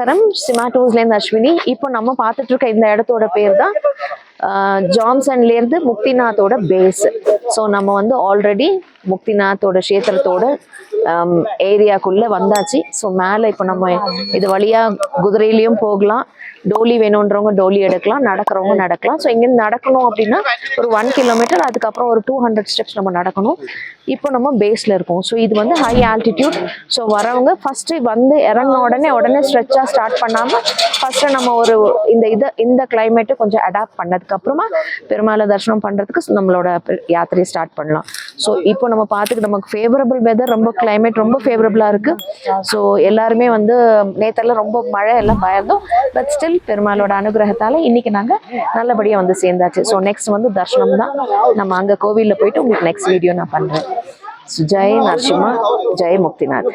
நமஸ்காரம், சிமாட்டோஸ்லேருந்து அஸ்வினி. இப்போ நம்ம பார்த்துட்டு இருக்க இந்த இடத்தோட பேர் தான் ஜான்சன்லேருந்து முக்திநாத்தோட பேஸ். ஸோ நம்ம வந்து ஆல்ரெடி முக்திநாத்தோட கஷேத்திரத்தோட ஏரியாக்குள்ளே வந்தாச்சு. ஸோ மேலே இப்போ நம்ம இது வழியாக குதிரையிலையும் போகலாம், டோலி வேணுன்றவங்க டோலி எடுக்கலாம், நடக்கிறவங்க நடக்கலாம். ஸோ இங்கேருந்து நடக்கணும் அப்படின்னா ஒரு 1 கிலோமீட்டர், அதுக்கப்புறம் ஒரு 200 ஸ்டெப்ஸ் நம்ம நடக்கணும். இப்போ நம்ம பேஸில் இருக்கோம். ஸோ இது வந்து ஹை ஆல்டிடியூட். ஸோ வரவங்க ஃபஸ்ட்டு வந்து இறங்கின உடனே ஸ்ட்ரெச்சாக ஸ்டார்ட் பண்ணாமல் ஃபஸ்ட்டு நம்ம ஒரு இந்த கிளைமேட்டு கொஞ்சம் அடாப்ட் பண்ணதுக்கப்புறமா பெருமாளை தரிசனம் பண்ணுறதுக்கு நம்மளோட யாத்திரையை ஸ்டார்ட் பண்ணலாம். ஸோ இப்போ நம்ம பார்த்துக்கு நமக்கு ஃபேவரபிள் வெதர், ரொம்ப கிளைமேட் ரொம்ப ஃபேவரபிளாக இருக்குது. ஸோ எல்லாருமே வந்து நேத்தெல்லாம் ரொம்ப மழை எல்லாம் பயந்தோம். பட் ஸ்டில் பெருமாளோட அனுகிரகத்தால் இன்னைக்கு நாங்கள் நல்லபடியாக வந்து சேர்ந்தாச்சு. ஸோ நெக்ஸ்ட் வந்து தர்ஷனம் தான். நம்ம அங்கே கோவிலில் போயிட்டு உங்களுக்கு நெக்ஸ்ட் வீடியோ நான் பண்ணுறேன். ஜெய் நரசிம்மா, ஜெய் முக்திநாத்.